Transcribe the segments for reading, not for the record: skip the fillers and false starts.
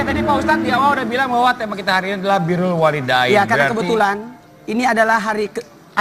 tadi Pak Ustadz di awal udah bilang bahwa tema kita hari ini adalah birrul walidain. Iya, karena kebetulan ini adalah hari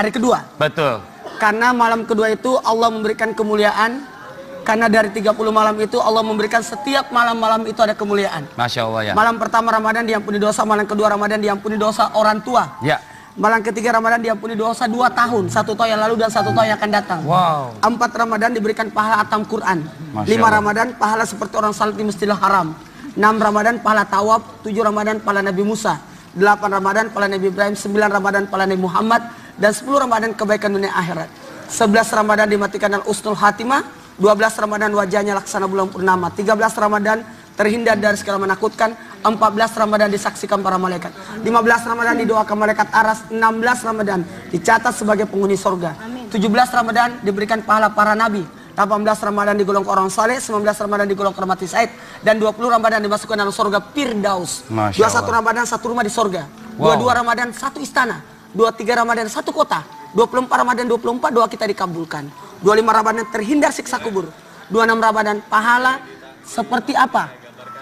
kedua. Betul. Karena malam kedua itu Allah memberikan kemuliaan. Karena dari 30 malam itu Allah memberikan setiap malam-malam itu ada kemuliaan. Masya Allah ya. Malam pertama Ramadan diampuni dosa, malam kedua Ramadan diampuni dosa orang tua. Ya. Malam ketiga Ramadan diampuni dosa 2 tahun, 1 tahun yang lalu dan 1 tahun yang akan datang. Wow. 4 Ramadan diberikan pahala atam Quran. 5 Ramadan pahala seperti orang salat di Masjidil Haram. 6 Ramadan pahala tawaf. 7 Ramadan pahala Nabi Musa. 8 Ramadan pahala Nabi Ibrahim. 9 Ramadan pahala Nabi Muhammad. Dan 10 Ramadan kebaikan dunia akhirat. 11 Ramadan dimatikan dengan usnul khatimah. 12 Ramadan wajahnya laksana bulan purnama. 13 Ramadan terhindar dari segala menakutkan. 14 Ramadan disaksikan para malaikat. 15 Ramadan didoakan malaikat aras. 16 Ramadan dicatat sebagai penghuni surga. 17 Ramadan diberikan pahala para nabi. 18 Ramadan digolongkan orang saleh. 19 Ramadan digolongkan mati said. Dan 20 Ramadan dimasukkan dalam surga Firdaus. 21 Ramadan 1 rumah di surga. 22 Ramadan 1 istana. 23 Ramadan 1 kota. 24 Ramadan 24 doa kita dikabulkan. 25 Ramadan terhindar siksa kubur. 26 Ramadan pahala seperti apa?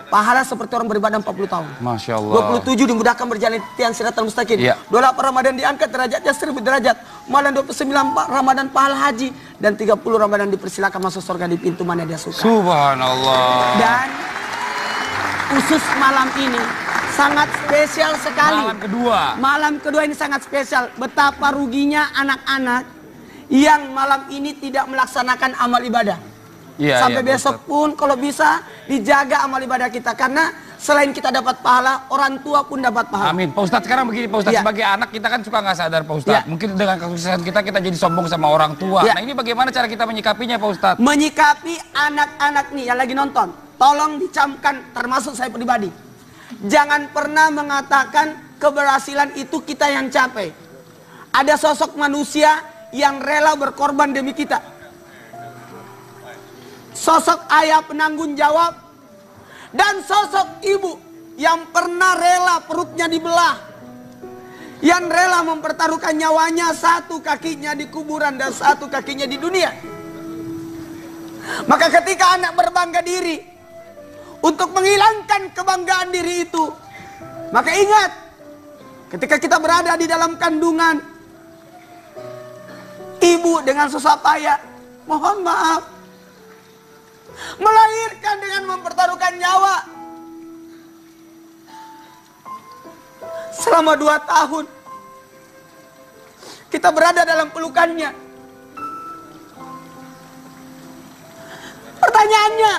Pahala seperti orang beribadah 40 tahun. Masya Allah. 27 dimudahkan berjalan di tiang siratal mustaqim. Ya. 28 Ramadan diangkat derajatnya 1000 derajat. Malam 29 Ramadan pahala haji. Dan 30 Ramadan dipersilakan masuk surga di pintu mana dia suka. Subhanallah. Dan khusus malam ini sangat spesial sekali. Malam kedua. Malam kedua ini sangat spesial. Betapa ruginya anak-anak yang malam ini tidak melaksanakan amal ibadah. Ya, Sampai ya, besok pun kalau bisa dijaga amal ibadah kita. Karena selain kita dapat pahala, orang tua pun dapat pahala. Amin. Pak Ustadz sekarang begini Pak Ustadz. Ya. Sebagai anak kita kan suka nggak sadar Pak Ustadz. Ya. Mungkin dengan kesuksesan kita jadi sombong sama orang tua. Ya. Nah ini bagaimana cara kita menyikapinya Pak Ustadz? Menyikapi anak-anak nih yang lagi nonton. Tolong dicamkan, termasuk saya pribadi. Jangan pernah mengatakan keberhasilan itu kita yang capai. Ada sosok manusia yang rela berkorban demi kita. Sosok ayah penanggung jawab. Dan sosok ibu yang pernah rela perutnya dibelah. Yang rela mempertaruhkan nyawanya, 1 kakinya di kuburan dan 1 kakinya di dunia. Maka ketika anak berbangga diri, untuk menghilangkan kebanggaan diri itu, maka ingat, ketika kita berada di dalam kandungan, ibu dengan susah payah, mohon maaf, melahirkan dengan mempertaruhkan nyawa. Selama 2 tahun, kita berada dalam pelukannya. Pertanyaannya,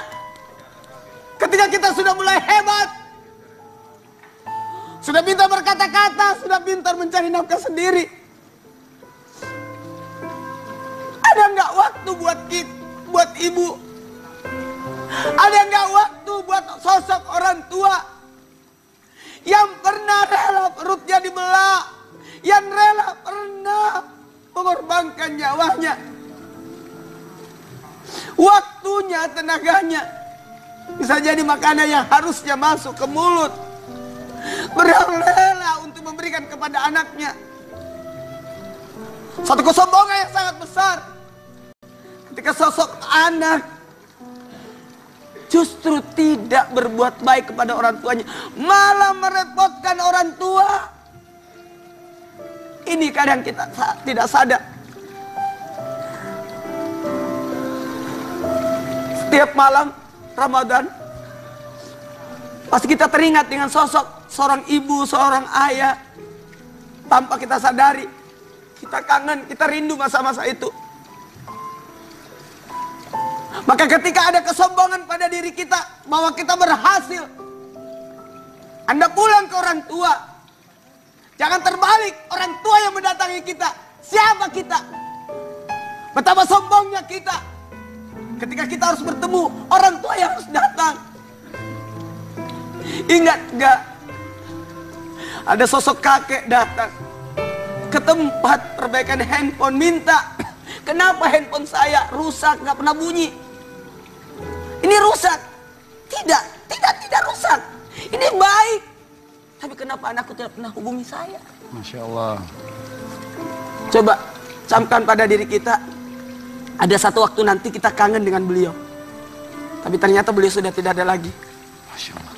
ketika kita sudah mulai hebat, sudah pintar berkata-kata, sudah pintar mencari nafkah sendiri, ada nggak waktu buat ibu? Ada nggak waktu buat sosok orang tua yang pernah rela perutnya dibelah, yang rela pernah mengorbankan nyawanya, waktunya, tenaganya? Bisa jadi makanan yang harusnya masuk ke mulut, berrela untuk memberikan kepada anaknya. Satu kesombongan yang sangat besar ketika sosok anak justru tidak berbuat baik kepada orang tuanya, malah merepotkan orang tua. Ini kadang kita tidak sadar. Setiap malam Ramadan pasti kita teringat dengan sosok seorang ibu, seorang ayah. Tanpa kita sadari, kita kangen, kita rindu masa-masa itu. Maka ketika ada kesombongan pada diri kita bahwa kita berhasil, Anda pulang ke orang tua, jangan terbalik, orang tua yang mendatangi kita. Siapa kita? Betapa sombongnya kita ketika kita harus bertemu, orang tua yang harus datang. Ingat gak? Ada sosok kakek datang ke tempat perbaikan handphone, minta, kenapa handphone saya rusak, gak pernah bunyi? Ini rusak. Tidak rusak. Ini baik. Tapi kenapa anakku tidak pernah hubungi saya? Masya Allah. Coba camkan pada diri kita, ada satu waktu nanti kita kangen dengan beliau, tapi ternyata beliau sudah tidak ada lagi. Masya Allah.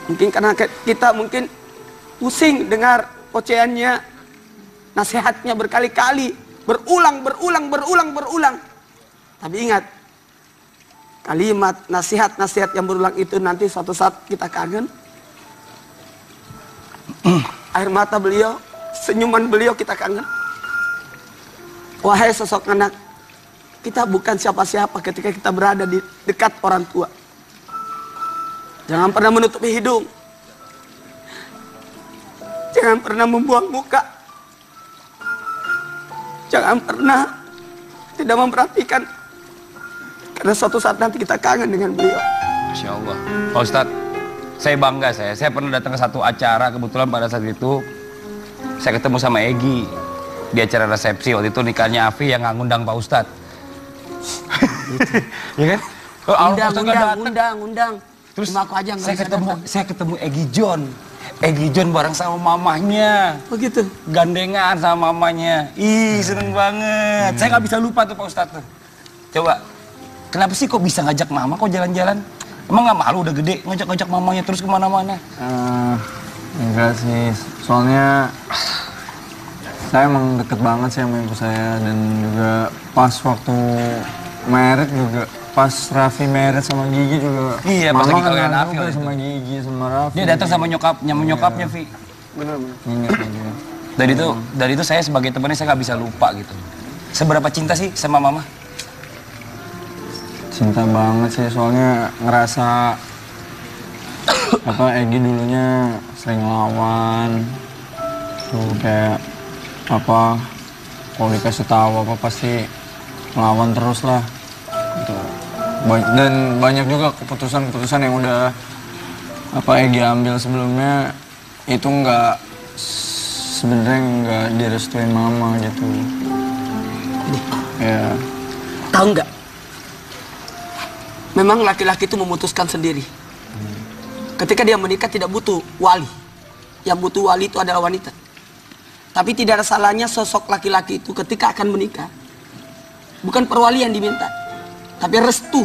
Mungkin karena kita mungkin pusing dengar ocehannya, nasihatnya berkali-kali, berulang. Tapi ingat, kalimat nasihat yang berulang itu nanti suatu saat kita kangen. Air mata beliau, senyuman beliau kita kangen. Wahai sosok anak, kita bukan siapa-siapa ketika kita berada di dekat orang tua. Jangan pernah menutupi hidung. Jangan pernah membuang muka. Jangan pernah tidak memperhatikan. Karena suatu saat nanti kita kangen dengan beliau. Masya Allah. Pak Ustadz, saya bangga saya pernah datang ke satu acara, kebetulan pada saat itu saya ketemu sama Egi di acara resepsi. Waktu itu nikahnya Afi yang ngundang Pak Ustadz. Iya kan? Undang. Terus aku aja saya ketemu Egi John bareng sama mamahnya. Begitu. Gandengan sama mamanya. Ih, seneng banget. Saya nggak bisa lupa tuh Pak Ustadz tuh. Coba, kenapa sih kok bisa ngajak mama kok jalan-jalan? Emang nggak malu udah gede ngajak-ngajak mamanya terus kemana-mana? Enggak sih, soalnya saya emang deket banget sih sama ibu saya. Dan juga pas waktu merit juga, pas Raffi merit sama Gigi juga. Iya, pas lagi kalian Raffi juga sama Gigi, sama Raffi. Dia datang sama nyokapnya, Vi. Benar. Ingat lagi. Dari itu saya sebagai temannya saya nggak bisa lupa gitu. Seberapa cinta sih sama mama? Cinta banget sih, soalnya ngerasa Egi dulunya sering ngelawan. Tuh kayak kalau dikasih tahu pasti ngelawan terus lah. Gitu. Dan banyak juga keputusan yang udah Egi ambil sebelumnya itu sebenarnya nggak direstuin mama gitu. Ya. Tahu nggak? Memang laki-laki itu memutuskan sendiri. Ketika dia menikah tidak butuh wali. Yang butuh wali itu adalah wanita. Tapi tidak ada salahnya sosok laki-laki itu ketika akan menikah. Bukan perwali yang diminta, tapi restu.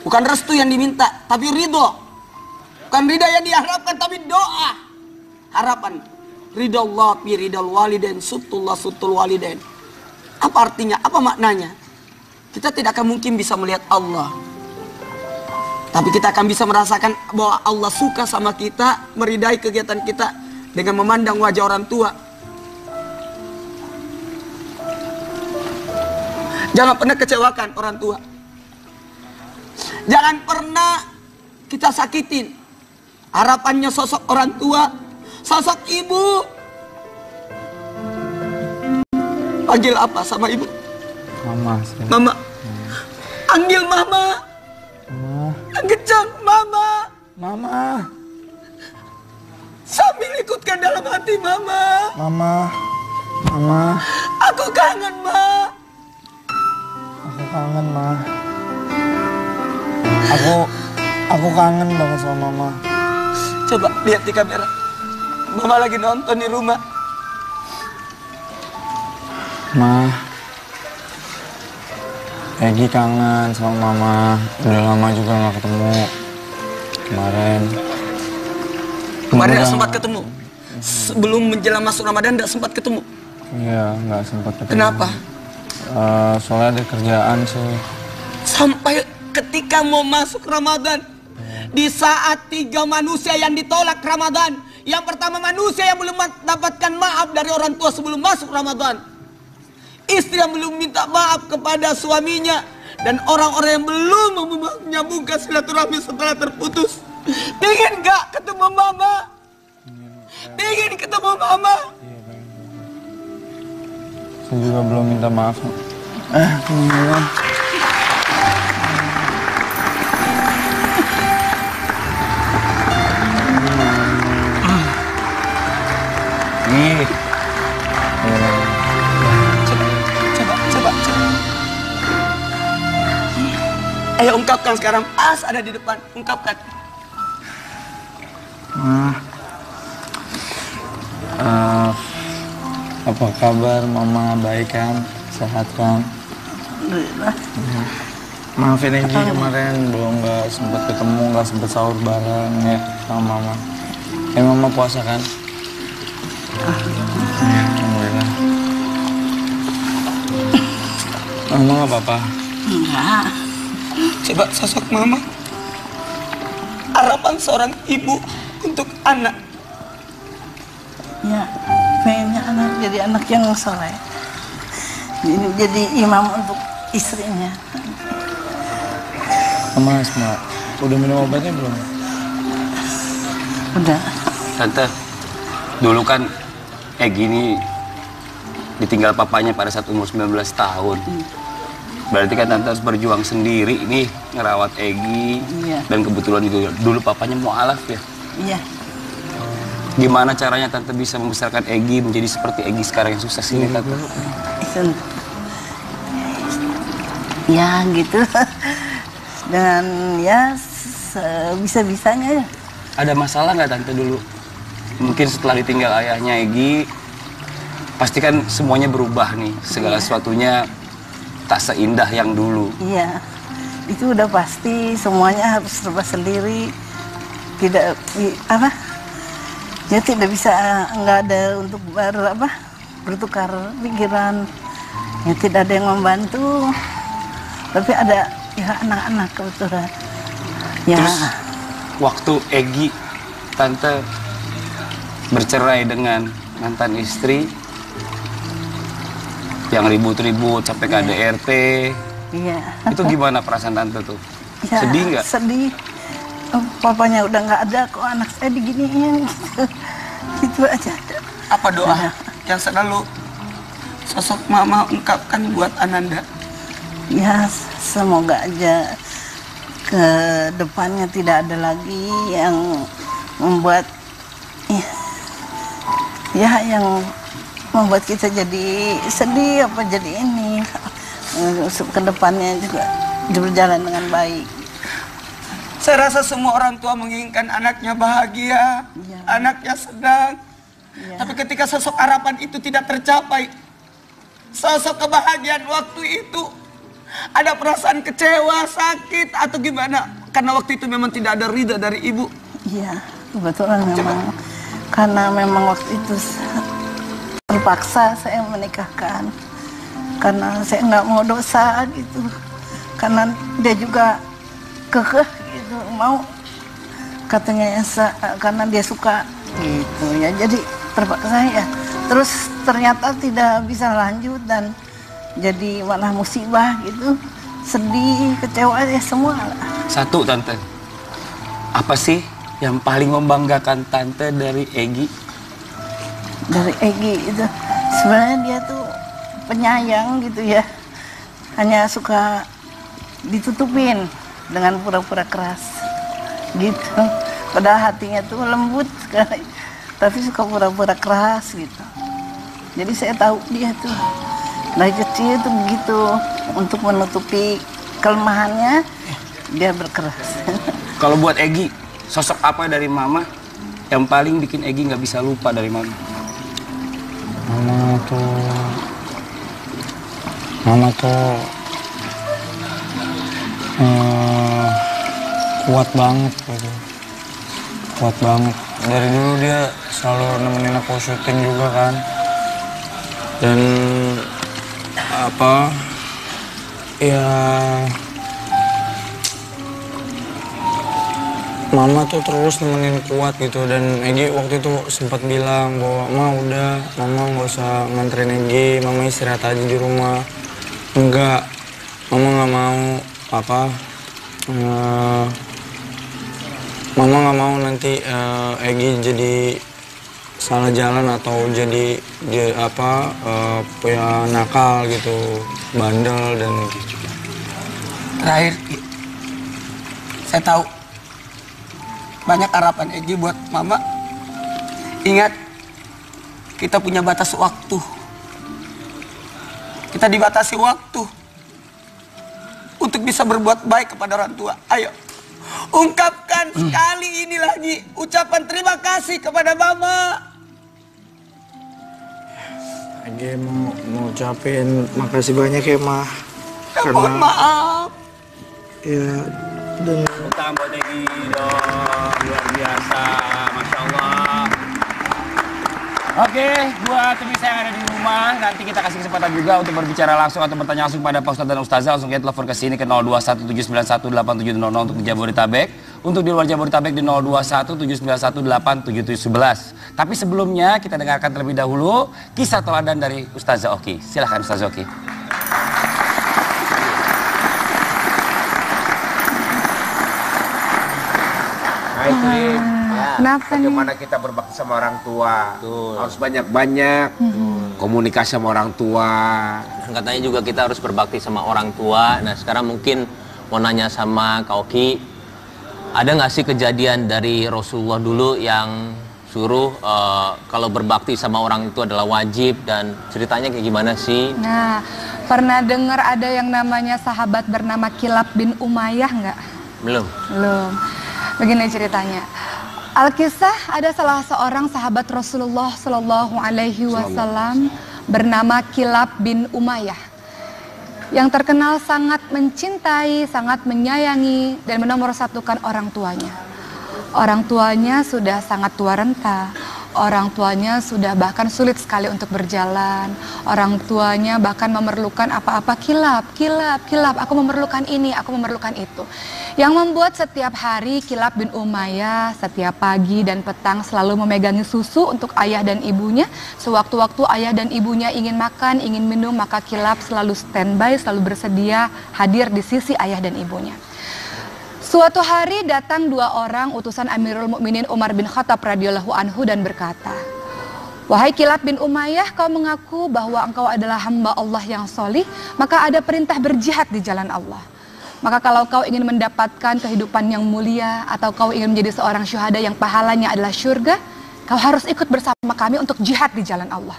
Bukan restu yang diminta, tapi ridho. Bukan ridha yang diharapkan, tapi doa. Harapan. Ridha Allah fi ridhal walidain, sutullah sutul walidain. Apa artinya? Apa maknanya? Kita tidak akan mungkin bisa melihat Allah. Tapi kita akan bisa merasakan bahwa Allah suka sama kita, meridai kegiatan kita dengan memandang wajah orang tua. Jangan pernah kecewakan orang tua. Jangan pernah kita sakitin harapannya sosok orang tua, sosok ibu. Panggil apa sama ibu? Mama sih. Mama. Panggil mama. Mama. Kencang mama. Mama. Sambil ikutkan dalam hati mama. Mama. Mama. Aku kangen ma. Aku kangen ma. Aku kangen banget sama mama. Coba lihat di kamera. Mama lagi nonton di rumah. Ma, Egi kangen sama mama. Udah lama juga gak ketemu. Kemarin gak sempat ketemu. Sebelum menjelang masuk Ramadan gak sempat ketemu. Iya, gak sempat ketemu. Kenapa? Soalnya ada kerjaan sih. Sampai ketika mau masuk Ramadan, di saat 3 manusia yang ditolak Ramadan. Yang pertama manusia yang belum mendapatkan maaf dari orang tua sebelum masuk Ramadan. Istri yang belum minta maaf kepada suaminya. Dan orang-orang yang belum menyambungkan silaturahmi setelah terputus. Pengen gak ketemu mama? Pengen ketemu mama? Saya juga belum minta maaf. Nih. Coba. Ayo ungkapkan sekarang. As ada di depan. Ungkapkan. Apa kabar mama? Baik kan? Sehat kan? Alhamdulillah. Maafin Egi kemarin belum nggak sempet ketemu, nggak sempet sahur bareng ya sama mama. Mama puasa kan? Ya, alhamdulillah. Mama nggak apa-apa? Enggak. Coba sosok mama. Harapan seorang ibu untuk anak. Ya, pengennya anak jadi anak yang soleh. Jadi imam untuk istrinya. Mama Asma, udah minum obatnya belum? Udah. Tante, dulu kan Egi ini ditinggal papanya pada saat umur 19 tahun. Berarti kan Tante harus berjuang sendiri nih ngerawat Egi. Iya. Dan kebetulan juga dulu papanya mualaf ya. Iya. Gimana caranya Tante bisa membesarkan Egi menjadi seperti Egi sekarang yang sukses ini, Tante? Ya gitu. Dan ya sebisa-bisanya ya. Ada masalah nggak Tante dulu? Mungkin setelah ditinggal ayahnya Egi, pasti kan semuanya berubah nih. Segala sesuatunya tak seindah yang dulu. Iya. Itu udah pasti semuanya harus serba sendiri. Tidak apa? Ya tidak bisa, nggak ada untuk bertukar pikiran. Ya tidak ada yang membantu. Tapi ada ya anak-anak kebetulan. Ya. Terus waktu Egi, Tante bercerai dengan mantan istri yang ribut-ribut sampai ke ADRT. Iya. Itu gimana perasaan Tante tuh? Ya, Sedih nggak? Sedih. Oh, papanya udah nggak ada, kok anak saya diginiin gitu. Gitu aja. Apa doa yang selalu sosok mama ungkapkan buat Ananda? Ya, semoga aja ke depannya tidak ada lagi yang membuat yang membuat kita jadi sedih apa jadi ini. Ke depannya juga berjalan dengan baik. Saya rasa semua orang tua menginginkan anaknya bahagia, Iya. anaknya senang. Iya. Tapi ketika sosok harapan itu tidak tercapai, sosok kebahagiaan waktu itu, ada perasaan kecewa, sakit, atau gimana? Karena waktu itu memang tidak ada ridha dari ibu. Iya, kebetulan memang. Karena memang waktu itu terpaksa saya menikahkan. Karena saya nggak mau dosa gitu. Karena dia juga kekeh gitu, mau. Katanya karena dia suka gitu ya. Jadi terpaksa ya. Terus ternyata tidak bisa lanjut dan jadi malah musibah gitu. Sedih, kecewa ya semua lah. Satu, Tante. Apa sih yang paling membanggakan Tante dari Egi? Dari Egi itu sebenarnya dia tuh penyayang gitu ya, hanya suka ditutupin dengan pura-pura keras gitu, padahal hatinya tuh lembut sekali tapi suka pura-pura keras gitu. Jadi saya tahu dia tuh dari kecil tuh begitu, untuk menutupi kelemahannya dia berkeras. Kalau buat Egi, sosok apa dari Mama yang paling bikin Egi nggak bisa lupa dari Mama? Mama tuh kuat banget gitu. Kuat banget. Dari dulu dia selalu nemenin aku syuting juga kan. Dan apa ya, Mama tuh terus nemenin kuat gitu. Dan Egi waktu itu sempat bilang bahwa Mama nggak usah nganterin Egi, Mama istirahat aja di rumah. Enggak, Mama nggak mau Mama nggak mau nanti Egi jadi salah jalan atau jadi punya nakal gitu, bandel dan gitu. Terakhir, saya tahu banyak harapan Egi buat Mama. Ingat, kita punya batas waktu. Kita dibatasi waktu untuk bisa berbuat baik kepada orang tua. Ayo, ungkapkan sekali ini lagi ucapan terima kasih kepada Mama. Egi mau ucapin makasih banyak ya, Ma. Mohon maaf. Ya, dengan Utang buat Egi dong, luar biasa, Masya Allah. Oke, buat pemirsa yang ada di rumah, nanti kita kasih kesempatan juga untuk berbicara langsung atau bertanya langsung pada Pak Ustadz dan Ustazah. Langsung kita telepon ke sini ke 0217918700 untuk Jabodetabek. Untuk di luar Jabodetabek di 0217918711. Tapi sebelumnya kita dengarkan terlebih dahulu kisah teladan dari Ustazah Oki. Silahkan Ustazah Oki. Nah itu Dim, Kenapa nih? bagaimana kita berbakti sama orang tua. Harus banyak-banyak komunikasi sama orang tua. Katanya juga kita harus berbakti sama orang tua. Nah sekarang mungkin mau nanya sama Kak Oki, ada nggak sih kejadian dari Rasulullah dulu yang suruh kalau berbakti sama orang itu adalah wajib, dan ceritanya kayak gimana sih? Nah, pernah dengar ada yang namanya sahabat bernama Kilab bin Umayyah nggak? Belum. Belum. Begini ceritanya. Alkisah ada salah seorang sahabat Rasulullah Shallallahu Alaihi Wasallam bernama Kilab bin Umayyah yang terkenal sangat mencintai, sangat menyayangi dan menomorsatukan orang tuanya. Orang tuanya sudah sangat tua renta. Orang tuanya sudah bahkan sulit sekali untuk berjalan. Orang tuanya bahkan memerlukan apa-apa, Kilab, aku memerlukan ini, aku memerlukan itu. Yang membuat setiap hari Kilab bin Umayyah setiap pagi dan petang selalu memegangi susu untuk ayah dan ibunya. Sewaktu-waktu ayah dan ibunya ingin makan, ingin minum, maka Kilab selalu standby, selalu bersedia hadir di sisi ayah dan ibunya. Suatu hari datang dua orang utusan Amirul Mukminin Umar bin Khattab radhiyallahu anhu dan berkata, "Wahai Kilab bin Umayyah, kau mengaku bahwa engkau adalah hamba Allah yang solih, maka ada perintah berjihad di jalan Allah. Maka kalau kau ingin mendapatkan kehidupan yang mulia atau kau ingin menjadi seorang syuhada yang pahalanya adalah syurga, kau harus ikut bersama kami untuk jihad di jalan Allah."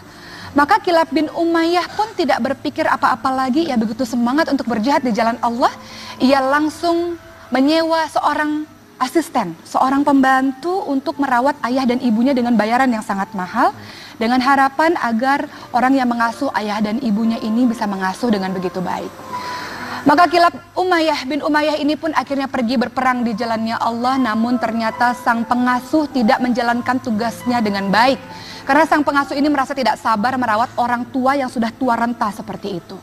Maka Kilab bin Umayyah pun tidak berpikir apa-apa lagi, ia begitu semangat untuk berjihad di jalan Allah, ia langsung menyewa seorang asisten, seorang pembantu untuk merawat ayah dan ibunya dengan bayaran yang sangat mahal, dengan harapan agar orang yang mengasuh ayah dan ibunya ini bisa mengasuh dengan begitu baik. Maka Kilab bin Umayyah ini pun akhirnya pergi berperang di jalannya Allah, namun ternyata sang pengasuh tidak menjalankan tugasnya dengan baik. Karena sang pengasuh ini merasa tidak sabar merawat orang tua yang sudah tua renta seperti itu.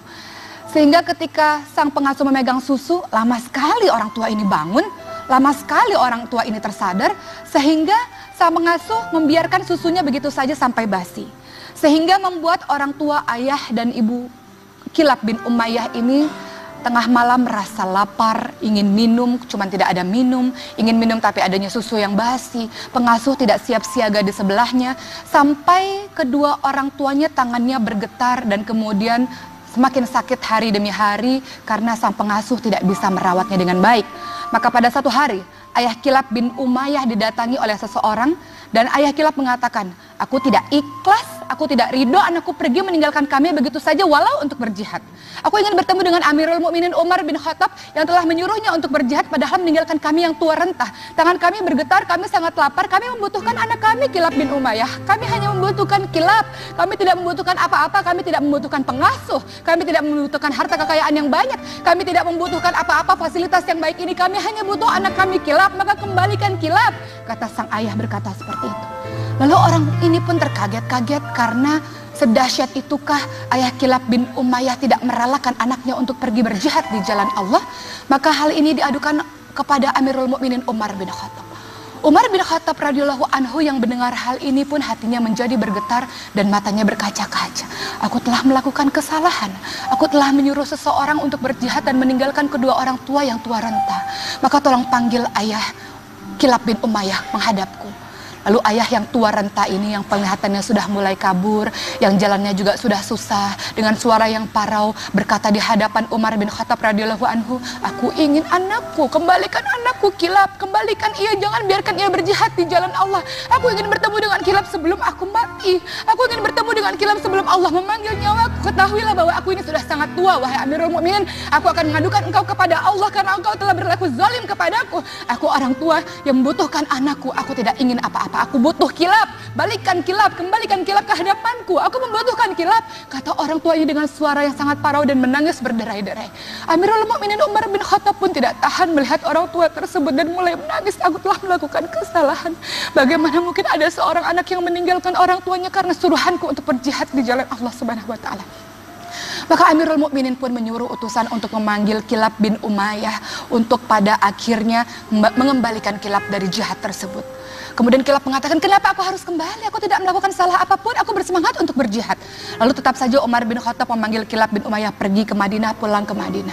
Sehingga ketika sang pengasuh memegang susu, lama sekali orang tua ini bangun, lama sekali orang tua ini tersadar, sehingga sang pengasuh membiarkan susunya begitu saja sampai basi. Sehingga membuat orang tua ayah dan ibu Kilab bin Umayyah ini tengah malam merasa lapar, ingin minum, cuman tidak ada minum, ingin minum tapi adanya susu yang basi, pengasuh tidak siap siaga di sebelahnya, sampai kedua orang tuanya tangannya bergetar dan kemudian semakin sakit hari demi hari karena sang pengasuh tidak bisa merawatnya dengan baik. Maka pada satu hari, ayah Kilab bin Umayyah didatangi oleh seseorang dan ayah Kilab mengatakan, "Aku tidak ikhlas, aku tidak ridho anakku pergi meninggalkan kami begitu saja walau untuk berjihad. Aku ingin bertemu dengan Amirul Mukminin Umar bin Khattab yang telah menyuruhnya untuk berjihad padahal meninggalkan kami yang tua renta. Tangan kami bergetar, kami sangat lapar, kami membutuhkan anak kami Kilab bin Umayyah. Kami hanya membutuhkan Kilab, kami tidak membutuhkan apa-apa, kami tidak membutuhkan pengasuh, kami tidak membutuhkan harta kekayaan yang banyak, kami tidak membutuhkan apa-apa fasilitas yang baik ini, kami hanya butuh anak kami Kilab, maka kembalikan Kilab," kata sang ayah berkata seperti itu. Lalu orang ini pun terkaget-kaget karena sedahsyat itukah ayah Kilab bin Umayyah tidak merelakan anaknya untuk pergi berjihad di jalan Allah. Maka hal ini diadukan kepada Amirul Mukminin Umar bin Khattab. Umar bin Khattab radhiyallahu anhu yang mendengar hal ini pun hatinya menjadi bergetar dan matanya berkaca-kaca. Aku telah melakukan kesalahan. Aku telah menyuruh seseorang untuk berjihad dan meninggalkan kedua orang tua yang tua renta. Maka tolong panggil ayah Kilab bin Umayyah menghadapku. Lalu ayah yang tua renta ini yang penglihatannya sudah mulai kabur, yang jalannya juga sudah susah, dengan suara yang parau berkata di hadapan Umar bin Khattab radhiyallahu anhu, "Aku ingin anakku, kembalikan anakku Kilab, kembalikan ia, jangan biarkan ia berjihad di jalan Allah. Aku ingin bertemu dengan Kilab sebelum aku mati. Aku ingin bertemu dengan Kilab sebelum Allah memanggil nyawaku. Ketahuilah bahwa aku ini sudah sangat tua, wahai Amirul Mukminin. Aku akan mengadukan engkau kepada Allah karena engkau telah berlaku zalim kepadaku. Aku orang tua yang membutuhkan anakku, aku tidak ingin apa-apa Papa, aku butuh kilap, balikan kilap, kembalikan kilap ke hadapanku, aku membutuhkan kilap, kata orang tuanya dengan suara yang sangat parau dan menangis berderai-derai. Amirul Mukminin Umar bin Khattab pun tidak tahan melihat orang tua tersebut dan mulai menangis. Aku telah melakukan kesalahan. Bagaimana mungkin ada seorang anak yang meninggalkan orang tuanya karena suruhanku untuk berjihad di jalan Allah Subhanahu wa taala. Maka Amirul Mukminin pun menyuruh utusan untuk memanggil Kilab bin Umayyah untuk pada akhirnya mengembalikan Kilab dari jihad tersebut. Kemudian Kilab mengatakan, kenapa aku harus kembali? Aku tidak melakukan salah apapun, aku bersemangat untuk berjihad. Lalu tetap saja Umar bin Khattab memanggil Kilab bin Umayyah pergi ke Madinah, pulang ke Madinah.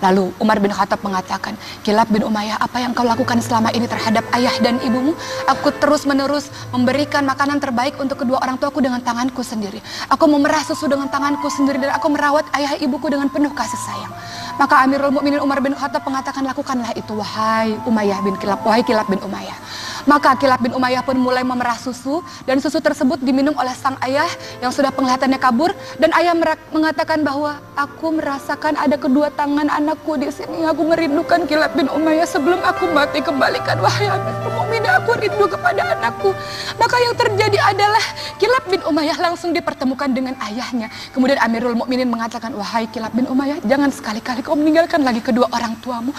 Lalu Umar bin Khattab mengatakan, Kilab bin Umayyah, apa yang kau lakukan selama ini terhadap ayah dan ibumu? Aku terus menerus memberikan makanan terbaik untuk kedua orang tuaku dengan tanganku sendiri. Aku memerah susu dengan tanganku sendiri dan aku merawat ayah ibuku dengan penuh kasih sayang. Maka Amirul Mukminin Umar bin Khattab mengatakan, lakukanlah itu wahai Umayyah bin Kilab, wahai Kilab bin Umayyah. Maka Kilab bin Umayyah pun mulai memerah susu dan susu tersebut diminum oleh sang ayah yang sudah penglihatannya kabur, dan ayah mengatakan bahwa aku merasakan ada kedua tangan anakku di sini. Aku merindukan Kilab bin Umayyah sebelum aku mati. Kembalikan wahai Amirul Mukminin, aku rindu kepada anakku. Maka yang terjadi adalah Kilab bin Umayyah langsung dipertemukan dengan ayahnya. Kemudian Amirul Mukminin mengatakan, wahai Kilab bin Umayyah, jangan sekali-kali kau meninggalkan lagi kedua orang tuamu.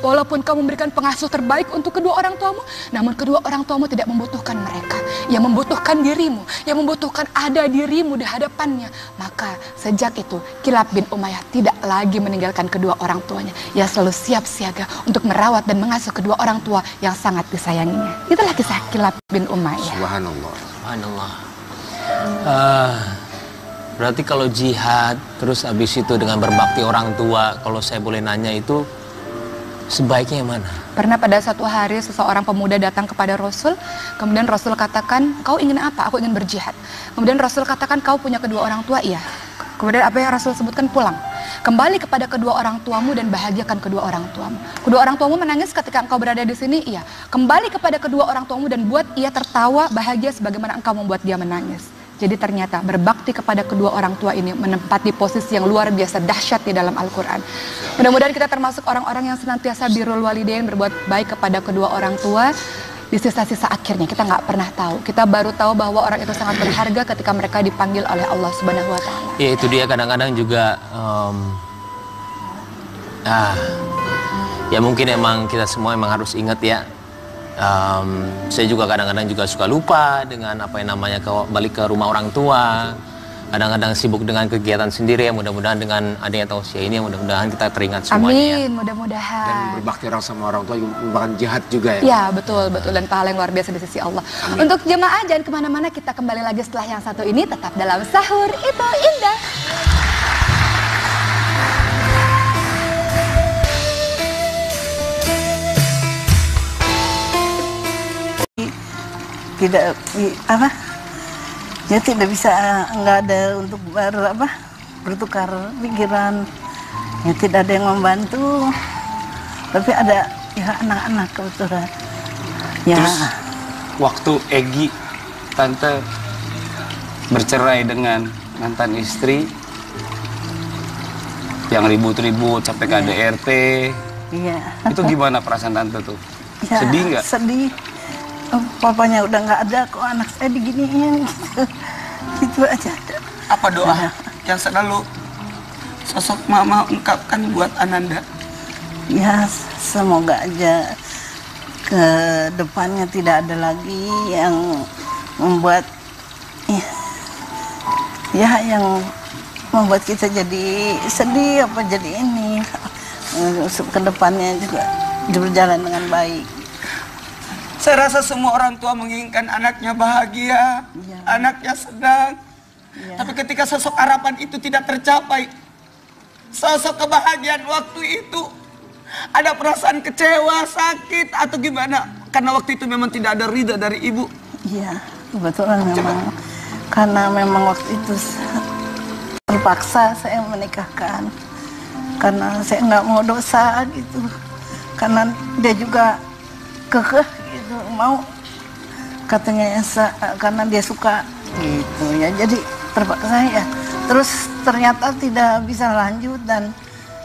Walaupun kau memberikan pengasuh terbaik untuk kedua orang tuamu, namun kedua orang tuamu tidak membutuhkan mereka. Yang membutuhkan dirimu, yang membutuhkan ada dirimu di hadapannya. Maka sejak itu Kilab bin Umayyah tidak lagi meninggalkan kedua orang tuanya. Ia selalu siap siaga untuk merawat dan mengasuh kedua orang tua yang sangat disayanginya. Itulah kisah Kilab bin Umayyah. Subhanallah. Subhanallah. Berarti kalau jihad terus habis itu dengan berbakti orang tua, kalau saya boleh nanya itu sebaiknya yang mana? Pernah pada suatu hari seseorang pemuda datang kepada Rasul, kemudian Rasul katakan, kau ingin apa? Aku ingin berjihad. Kemudian Rasul katakan, kau punya kedua orang tua? Iya. Kemudian apa yang Rasul sebutkan? Pulang. Kembali kepada kedua orang tuamu dan bahagiakan kedua orang tuamu. Kedua orang tuamu menangis ketika engkau berada di sini? Iya. Kembali kepada kedua orang tuamu dan buat ia tertawa bahagia sebagaimana engkau membuat dia menangis. Jadi ternyata berbakti kepada kedua orang tua ini menempati posisi yang luar biasa dahsyat di dalam Al-Quran. Mudah-mudahan kita termasuk orang-orang yang senantiasa birrul walidain, berbuat baik kepada kedua orang tua. Di sisa-sisa akhirnya kita nggak pernah tahu. Kita baru tahu bahwa orang itu sangat berharga ketika mereka dipanggil oleh Allah Subhanahu Wa Taala. Ya itu dia, kadang-kadang juga ya mungkin emang kita semua emang harus ingat ya. Saya juga kadang-kadang juga suka lupa dengan apa yang namanya balik ke rumah orang tua. Kadang-kadang sibuk dengan kegiatan sendiri ya. Mudah-mudahan dengan adanya tausiah ini, mudah-mudahan kita teringat semuanya. Amin, mudah-mudahan. Dan berbakti orang sama orang tua merupakan jihad juga ya. Ya betul, betul, dan pahala yang luar biasa di sisi Allah. Amin. Untuk jemaah jangan kemana-mana, kita kembali lagi setelah yang satu ini, tetap dalam Sahur Itu Indah. Tidak ya tidak bisa, nggak ada untuk bertukar pikiran, ya tidak ada yang membantu, tapi ada ya anak-anak kebetulan ya. Terus waktu Egi tante bercerai dengan mantan istri yang ribut-ribut sampai ke ADRT, iya. Itu gimana perasaan tante tuh? Ya, sedih nggak? Sedih. Papanya udah nggak ada, kok anak saya diginiin gitu aja. Apa doa yang selalu sosok mama ungkapkan buat Ananda? Ya semoga aja ke depannya tidak ada lagi yang membuat ya yang membuat kita jadi sedih apa jadi ini. Ke depannya juga berjalan dengan baik. Saya rasa semua orang tua menginginkan anaknya bahagia, ya. Anaknya senang. Ya. Tapi ketika sosok harapan itu tidak tercapai, sosok kebahagiaan waktu itu, ada perasaan kecewa, sakit, atau gimana? Karena waktu itu memang tidak ada ridha dari ibu. Iya, kebetulan memang. Karena memang waktu itu terpaksa saya menikahkan. Karena saya nggak mau dosa gitu. Karena dia juga kekeh gitu, mau katanya karena dia suka gitu ya, jadi terpaksa ya. Terus ternyata tidak bisa lanjut dan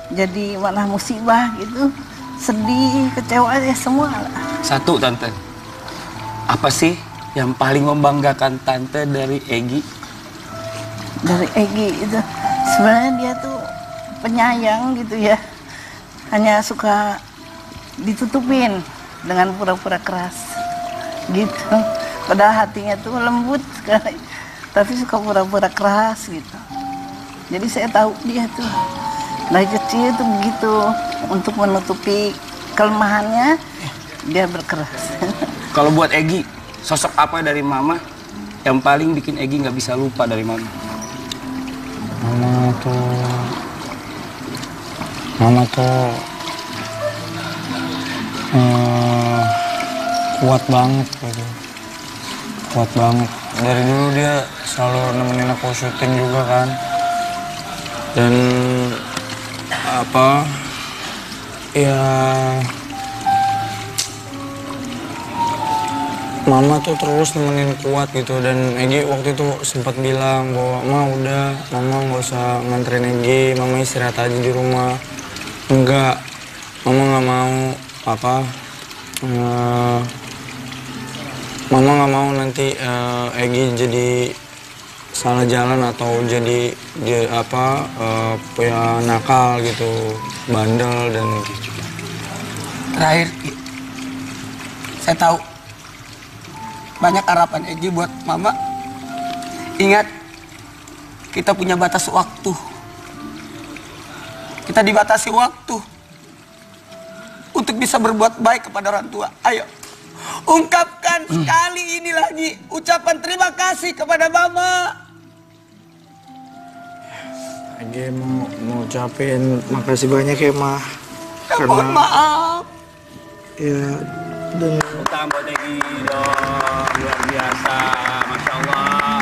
jadi malah musibah gitu, sedih, kecewa ya semua lah. Satu tante, Apa sih yang paling membanggakan tante dari Egy? Dari Egy itu sebenarnya dia tuh penyayang gitu ya, hanya suka ditutupin dengan pura-pura keras gitu, padahal hatinya tuh lembut sekali tapi suka pura-pura keras gitu. Jadi saya tahu dia tuh dari kecil tuh begitu, untuk menutupi kelemahannya dia berkeras. Kalau buat Egy, sosok apa dari mama yang paling bikin Egy nggak bisa lupa dari mama? Mama tuh kuat banget gitu. Kuat banget. Dari dulu dia selalu nemenin aku syuting juga kan. Dan apa ya, Mama tuh terus nemenin kuat gitu. Dan Egy waktu itu sempat bilang bahwa Mama nggak usah nganterin Egy, Mama istirahat aja di rumah. Enggak, Mama nggak mau Mama nggak mau nanti Egy jadi salah jalan atau jadi punya nakal gitu, bandel dan gitu. Terakhir, saya tahu banyak harapan Egy buat mama. Ingat, kita punya batas waktu. Kita dibatasi waktu untuk bisa berbuat baik kepada orang tua. Ayo, ungkapkan sekali ini lagi ucapan terima kasih kepada mama. Egy mau ucapin makasih banyak ya, Ma. Mohon maaf. Ya, dan Utang buat Egy dong, luar biasa, Masya Allah.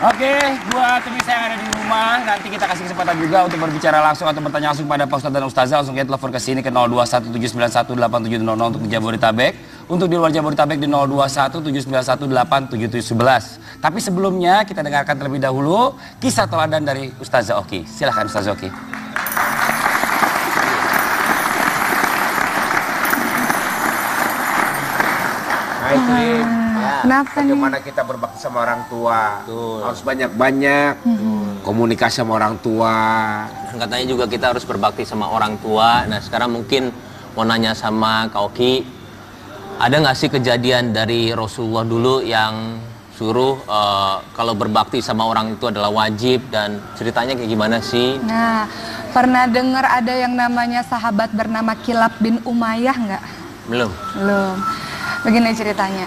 Oke, buat pemirsa yang ada di rumah, nanti kita kasih kesempatan juga untuk berbicara langsung atau bertanya langsung pada Pak Ustadz dan Ustazah. Langsung kita telepon ke sini ke 0217918700 untuk di Jabodetabek. Untuk di luar Jabodetabek di 0217918711. Tapi sebelumnya kita dengarkan terlebih dahulu kisah teladan dari Ustazah Oki. Silahkan Ustazah Oki. Nah itu Kenapa nih? bagaimana kita berbakti sama orang tua. Harus banyak-banyak komunikasi sama orang tua. Katanya juga kita harus berbakti sama orang tua. Nah sekarang mungkin mau nanya sama Kak Oki, ada nggak sih kejadian dari Rasulullah dulu yang suruh kalau berbakti sama orang itu adalah wajib, dan ceritanya kayak gimana sih? Nah, pernah dengar ada yang namanya sahabat bernama Kilab bin Umayyah nggak? Belum. Belum. Begini ceritanya.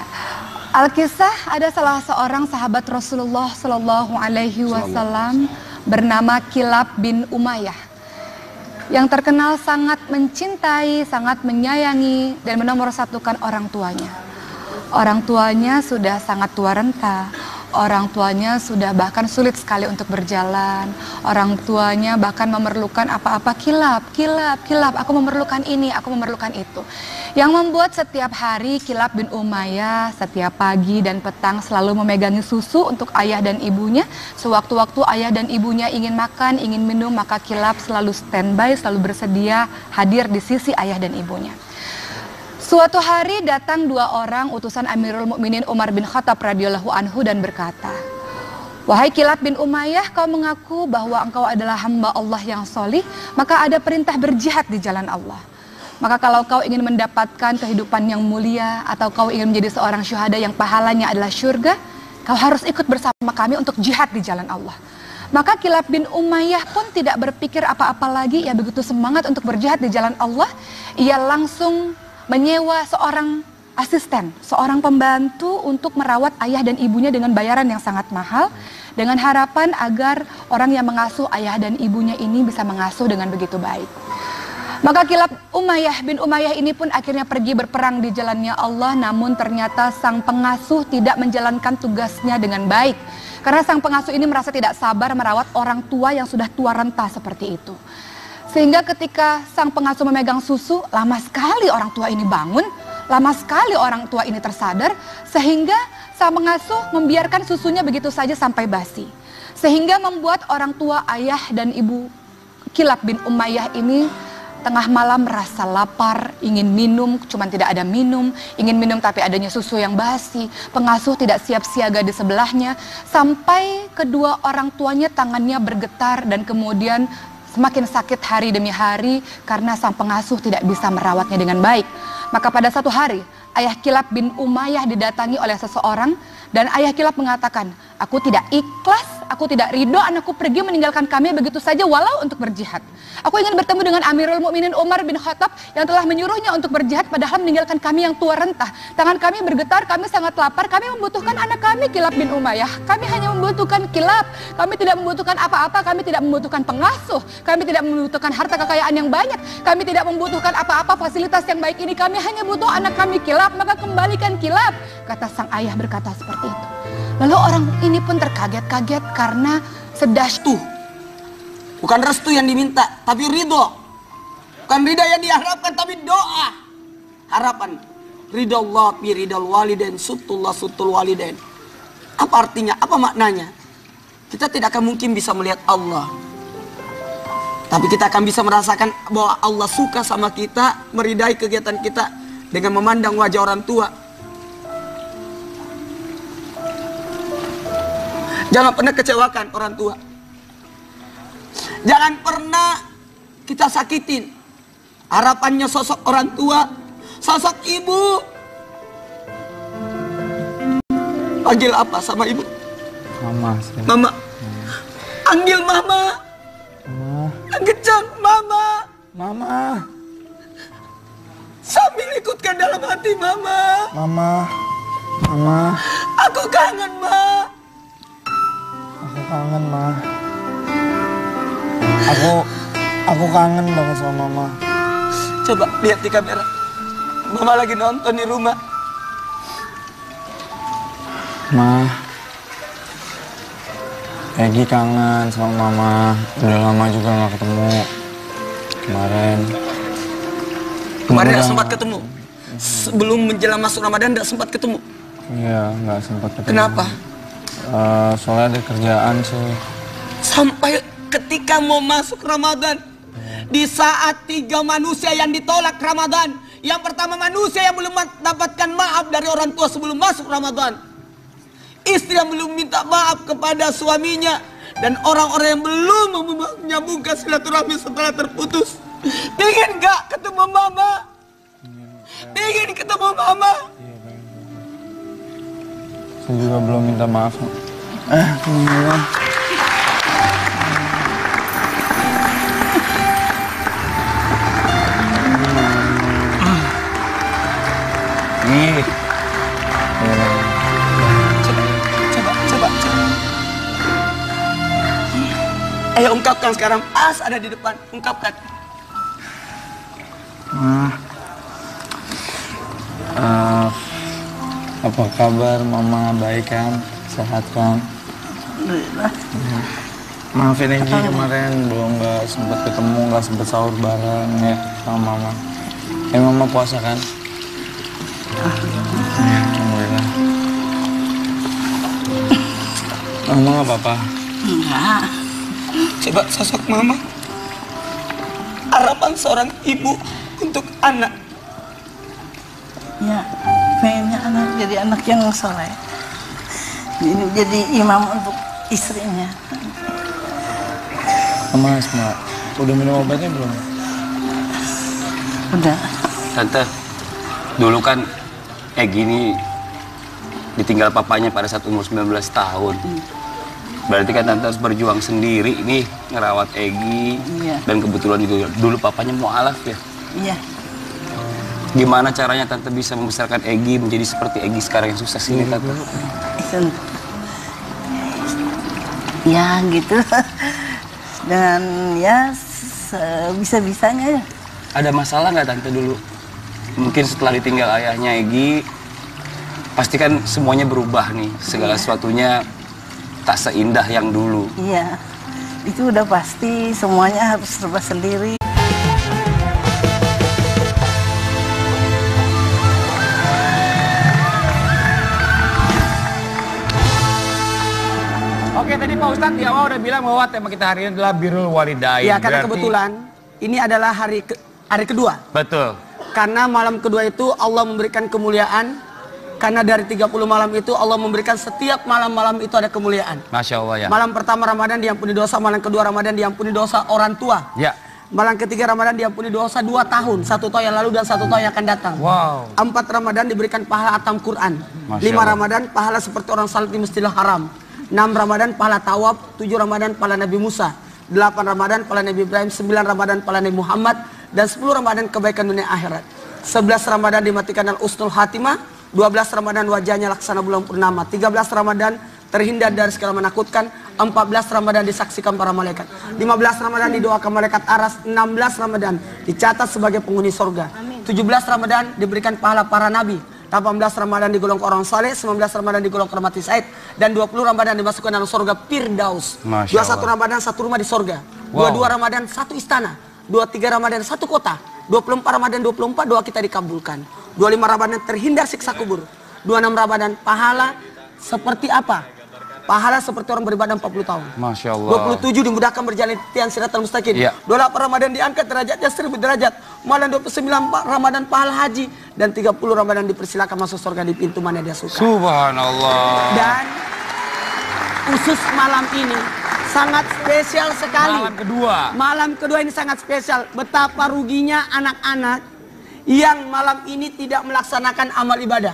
Alkisah, ada salah seorang sahabat Rasulullah Shallallahu Alaihi Wasallam bernama Kilab bin Umayyah yang terkenal sangat mencintai, sangat menyayangi dan menomorsatukan orang tuanya. Orang tuanya sudah sangat tua renta, orang tuanya sudah bahkan sulit sekali untuk berjalan. Orang tuanya bahkan memerlukan apa-apa, Kilab, aku memerlukan ini, aku memerlukan itu. Yang membuat setiap hari Kilab bin Umayyah setiap pagi dan petang selalu memegangi susu untuk ayah dan ibunya. Sewaktu-waktu ayah dan ibunya ingin makan, ingin minum, maka Kilab selalu standby, selalu bersedia hadir di sisi ayah dan ibunya. Suatu hari datang dua orang utusan Amirul Mukminin Umar bin Khattab radhiyallahu anhu dan berkata, "Wahai Kilab bin Umayyah, kau mengaku bahwa engkau adalah hamba Allah yang solih, maka ada perintah berjihad di jalan Allah. Maka kalau kau ingin mendapatkan kehidupan yang mulia atau kau ingin menjadi seorang syuhada yang pahalanya adalah syurga, kau harus ikut bersama kami untuk jihad di jalan Allah." Maka Kilab bin Umayyah pun tidak berpikir apa-apa lagi, ia begitu semangat untuk berjihad di jalan Allah, ia langsung menyewa seorang asisten, seorang pembantu untuk merawat ayah dan ibunya dengan bayaran yang sangat mahal, dengan harapan agar orang yang mengasuh ayah dan ibunya ini bisa mengasuh dengan begitu baik. Maka Kilab bin Umayyah ini pun akhirnya pergi berperang di jalannya Allah, namun ternyata sang pengasuh tidak menjalankan tugasnya dengan baik. Karena sang pengasuh ini merasa tidak sabar merawat orang tua yang sudah tua renta seperti itu. Sehingga ketika sang pengasuh memegang susu, lama sekali orang tua ini bangun, lama sekali orang tua ini tersadar, sehingga sang pengasuh membiarkan susunya begitu saja sampai basi. Sehingga membuat orang tua ayah dan ibu Kilab bin Umayyah ini tengah malam merasa lapar, ingin minum, cuman tidak ada minum, ingin minum tapi adanya susu yang basi, pengasuh tidak siap siaga di sebelahnya, sampai kedua orang tuanya tangannya bergetar dan kemudian semakin sakit hari demi hari karena sang pengasuh tidak bisa merawatnya dengan baik. Maka pada satu hari, ayah Kilab bin Umayyah didatangi oleh seseorang dan ayah Kilab mengatakan, aku tidak ikhlas, aku tidak ridho anakku pergi meninggalkan kami begitu saja walau untuk berjihad. Aku ingin bertemu dengan Amirul Mukminin Umar bin Khattab yang telah menyuruhnya untuk berjihad padahal meninggalkan kami yang tua rentah. Tangan kami bergetar, kami sangat lapar, kami membutuhkan anak kami Kilab bin Umayyah. Kami hanya membutuhkan Kilab, kami tidak membutuhkan apa-apa, kami tidak membutuhkan pengasuh, kami tidak membutuhkan harta kekayaan yang banyak, kami tidak membutuhkan apa-apa fasilitas yang baik ini, kami hanya butuh anak kami Kilab, maka kembalikan Kilab. Kata sang ayah berkata seperti itu. Lalu orang ini pun terkaget-kaget karena sedahsyat. Bukan restu yang diminta, tapi ridho. Bukan ridho yang diharapkan, tapi doa. Harapan. Ridho Allah, fi ridho walidain, sutullah, sutul walidain. Apa artinya? Apa maknanya? Kita tidak akan mungkin bisa melihat Allah. Tapi kita akan bisa merasakan bahwa Allah suka sama kita, meridai kegiatan kita dengan memandang wajah orang tua. Jangan pernah kecewakan orang tua. Jangan pernah kita sakitin harapannya sosok orang tua, sosok ibu. Panggil apa sama ibu? Mama. Mama. Panggil mama. Mama. Yang kencang, mama. Mama. Sambil ikutkan dalam hati mama. Mama. Mama. Aku kangen, ma. Aku kangen, Ma. Aku kangen banget sama Mama. Coba lihat di kamera. Mama lagi nonton di rumah. Ma. Egi kangen sama Mama. Udah lama juga gak ketemu. Kemarin Gak sempat ketemu. Sebelum menjelang masuk Ramadan gak sempat ketemu. Iya, gak sempat ketemu. Kenapa? Soalnya ada kerjaan sih. Sampai ketika mau masuk Ramadan, di saat 3 manusia yang ditolak Ramadan. Yang pertama manusia yang belum mendapatkan maaf dari orang tua sebelum masuk Ramadan. Istri yang belum minta maaf kepada suaminya. Dan orang-orang yang belum menyambungkan silaturahmi setelah terputus. Pengen gak ketemu mama? Pengen ketemu mama? Saya juga belum minta maaf. Coba. Ayo ungkapkan sekarang, pas ada di depan, ungkapkan. Apa kabar Mama? Baik kan? Sehat kan? Alhamdulillah. Maafin Egi kemarin belum gak sempat ketemu, gak sempat sahur bareng ya sama Mama. Mama puasa kan? Alhamdulillah. Mama gak apa-apa? Enggak. Coba sosok mama. Harapan seorang ibu untuk anak. Ya, pengennya anak jadi anak yang soleh. Jadi imam untuk istrinya. Mama Asma, udah minum obatnya belum? Udah. Tante, dulu kan Egi ditinggal papanya pada saat umur 19 tahun. Berarti kan Tante harus berjuang sendiri nih ngerawat Egi. Iya. Dan kebetulan juga dulu papanya mualaf ya. Iya. Gimana caranya Tante bisa membesarkan Egi menjadi seperti Egi sekarang yang sukses ini, Tante? Ya gitu. Dengan ya bisa-bisanya. Ada masalah nggak Tante dulu? Mungkin setelah ditinggal ayahnya Egi, pasti kan semuanya berubah nih. Segala sesuatunya tak seindah yang dulu. Iya. Itu udah pasti semuanya harus serba sendiri. Oke, tadi Pak Ustadz di awal udah bilang bahwa tema kita hari ini adalah Birrul Walidain. Ya, karena kebetulan ini adalah hari hari kedua. Betul. Karena malam kedua itu Allah memberikan kemuliaan. Karena dari 30 malam itu Allah memberikan setiap malam-malam itu ada kemuliaan. Masya Allah ya. Malam pertama Ramadan diampuni dosa, malam kedua Ramadan diampuni dosa orang tua. Ya. Malam ketiga Ramadan diampuni dosa 2 tahun, 1 tahun yang lalu dan 1 tahun yang akan datang. Wow. 4 Ramadan diberikan pahala atam Quran. 5 Ramadan pahala seperti orang salat di Masjidil Haram. 6 Ramadan pahala tawaf, 7 Ramadan pahala Nabi Musa, 8 Ramadan pahala Nabi Ibrahim, 9 Ramadan pahala Nabi Muhammad, dan 10 Ramadan kebaikan dunia akhirat. 11 Ramadan dimatikan al-usnul khatimah, 12 Ramadan wajahnya laksana bulan purnama, 13 Ramadan terhindar dari segala menakutkan, 14 Ramadan disaksikan para malaikat, 15 Ramadan didoakan malaikat aras, 16 Ramadan dicatat sebagai penghuni surga, 17 Ramadan diberikan pahala para nabi, 18 Ramadan digolong ke orang saleh, 19 Ramadan digolong ke mati said, dan 20 Ramadan dimasukkan dalam surga Firdaus. 21 Ramadan 1 rumah di surga, 22 Ramadan 1 istana, 23 Ramadan 1 kota, 24 Ramadan 24 doa kita dikabulkan, 25 Ramadan terhindar siksa kubur, 26 Ramadan pahala seperti apa? Pahala seperti orang beribadah 40 tahun. Masya Allah. 27 dimudahkan berjalan tiang siratal mustaqim. Ya. 28 Ramadan diangkat derajatnya 1000 derajat. Malam 29 Ramadan pahala haji, dan 30 Ramadan dipersilakan masuk surga di pintu mana dia suka. Subhanallah. Dan khusus malam ini sangat spesial sekali. Malam kedua. Malam kedua ini sangat spesial. Betapa ruginya anak-anak yang malam ini tidak melaksanakan amal ibadah.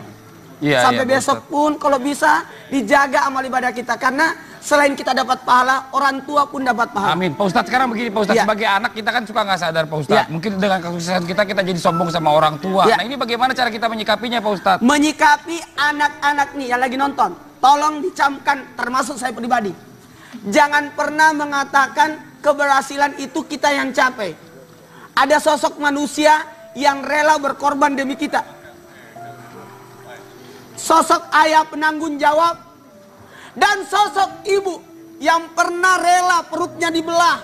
Iya, Sampai iya, besok pun kalau bisa dijaga amal ibadah kita. Karena selain kita dapat pahala, orang tua pun dapat pahala. Amin. Pak Ustadz, sekarang begini Pak Ustadz, Ya. sebagai anak kita kan suka nggak sadar Pak Ustadz. Ya. Mungkin dengan kesuksesan kita jadi sombong sama orang tua. Ya. Nah ini bagaimana cara kita menyikapinya Pak Ustadz? Menyikapi anak-anak nih yang lagi nonton, tolong dicamkan, termasuk saya pribadi. Jangan pernah mengatakan keberhasilan itu kita yang capai. Ada sosok manusia yang rela berkorban demi kita. Sosok ayah penanggung jawab, dan sosok ibu yang pernah rela perutnya dibelah,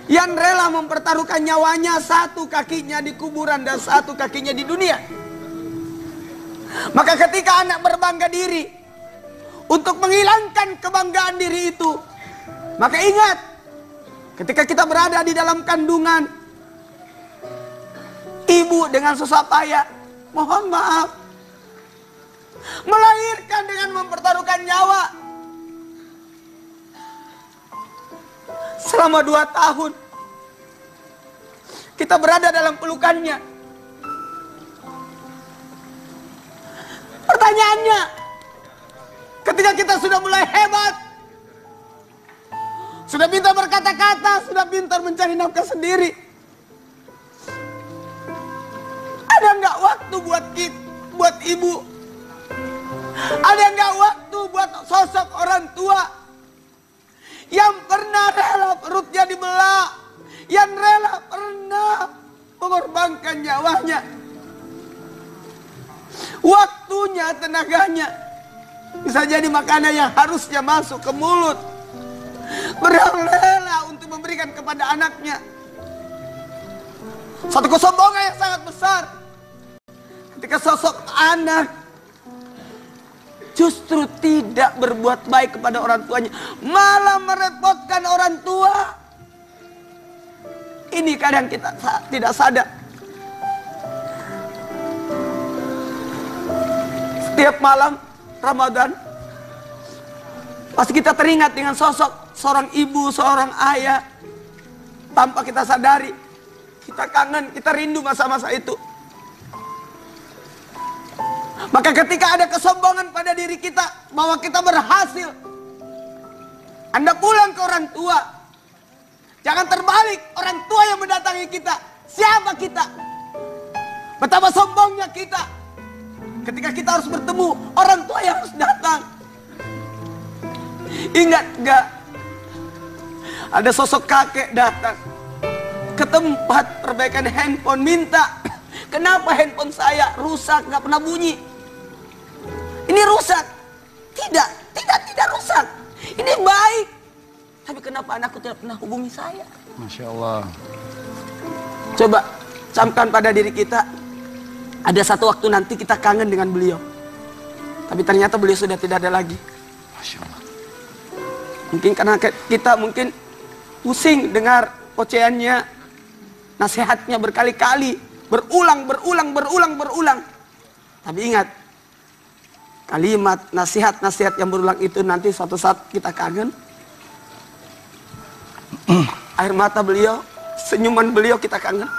yang rela mempertaruhkan nyawanya, 1 kakinya di kuburan dan 1 kakinya di dunia. Maka ketika anak berbangga diri untuk menghilangkan kebanggaan diri itu, maka ingat, ketika kita berada di dalam kandungan, ibu dengan susah payah, mohon maaf, melahirkan dengan mempertaruhkan nyawa. Selama 2 tahun kita berada dalam pelukannya. Pertanyaannya, ketika kita sudah mulai hebat, sudah pintar berkata-kata, sudah pintar mencari nafkah sendiri, ada nggak waktu buat ibu? Ada nggak waktu buat sosok orang tua yang pernah rela perutnya dibelah, yang rela pernah mengorbankan nyawanya, waktunya, tenaganya, bisa jadi makanan yang harusnya masuk ke mulut, berrela untuk memberikan kepada anaknya. Satu kesombongan yang sangat besar ketika sosok anak justru tidak berbuat baik kepada orang tuanya, malah merepotkan orang tua. Ini kadang kita tidak sadar. Setiap malam Ramadan pasti kita teringat dengan sosok seorang ibu, seorang ayah. Tanpa kita sadari, kita kangen, kita rindu masa-masa itu. Maka ketika ada kesombongan pada diri kita bahwa kita berhasil, Anda pulang ke orang tua, jangan terbalik, orang tua yang mendatangi kita. Siapa kita? Betapa sombongnya kita ketika kita harus bertemu, orang tua yang harus datang. Ingat gak? Ada sosok kakek datang ke tempat perbaikan handphone, minta, kenapa handphone saya rusak, gak pernah bunyi. Ini rusak. Tidak rusak. Ini baik. Tapi kenapa anakku tidak pernah hubungi saya? Masya Allah. Coba camkan pada diri kita, ada satu waktu nanti kita kangen dengan beliau, tapi ternyata beliau sudah tidak ada lagi. Masya Allah. Mungkin karena kita mungkin pusing dengar ocehannya, nasihatnya berkali-kali, berulang. Tapi ingat, kalimat nasihat yang berulang itu nanti suatu saat kita kangen. Air mata beliau, senyuman beliau kita kangen.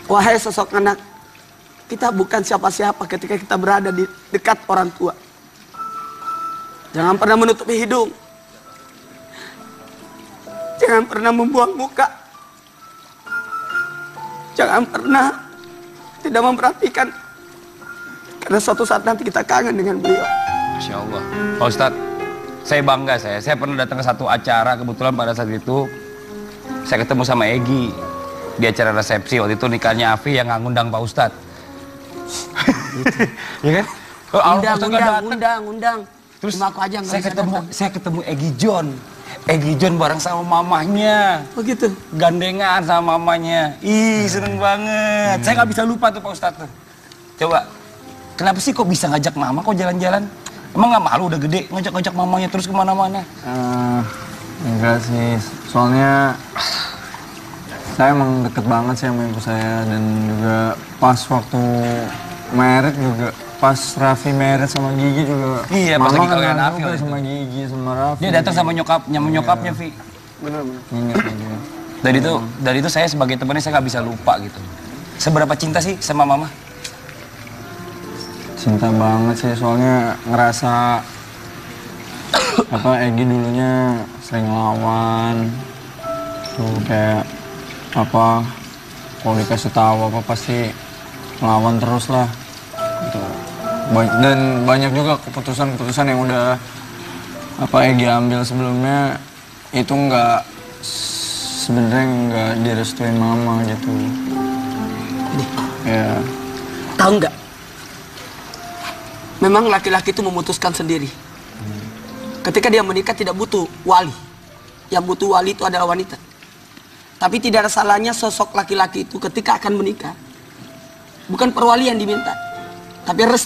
Wahai sosok anak, kita bukan siapa-siapa ketika kita berada di dekat orang tua. Jangan pernah menutupi hidung. Jangan pernah membuang muka. Jangan pernah tidak memperhatikan. Karena suatu saat nanti kita kangen dengan beliau. Masya Allah. Pak Ustadz, saya bangga saya pernah datang ke satu acara, kebetulan pada saat itu saya ketemu sama Egi di acara resepsi. Waktu itu nikahnya Afi yang nggak ngundang Pak Ustadz. Iya kan? Undang. Terus Cuma aku aja nggak bisa saya ketemu Egi John bareng sama mamahnya. Begitu. Gandengan sama mamanya. Ih, seneng banget. Saya nggak bisa lupa tuh Pak Ustadz tuh. Coba, kenapa sih kok bisa ngajak mama kok jalan-jalan? Emang nggak malu udah gede ngajak-ngajak mamanya terus kemana-mana? Enggak sih, soalnya saya emang deket banget sih sama ibu saya. Dan juga pas waktu married juga, pas Raffi married sama Gigi juga. Iya, pas mama lagi kalian kenal Raffi juga waktu sama Gigi, sama Raffi. Dia datang sama nyokapnya, Vi. Benar-benar. Ingat aja. Dari itu saya sebagai temannya saya nggak bisa lupa gitu. Seberapa cinta sih sama mama? Cinta banget sih, soalnya ngerasa Egi dulunya sering ngelawan. Tuh kayak kalau dikasih tahu pasti ngelawan terus lah. Gitu. Dan banyak juga keputusan yang udah Egi ambil sebelumnya itu sebenarnya nggak direstuin mama gitu. Ya. Tahu nggak? Memang laki-laki itu memutuskan sendiri. Ketika dia menikah tidak butuh wali. Yang butuh wali itu adalah wanita. Tapi tidak ada salahnya sosok laki-laki itu ketika akan menikah. Bukan perwalian diminta. Tapi restu.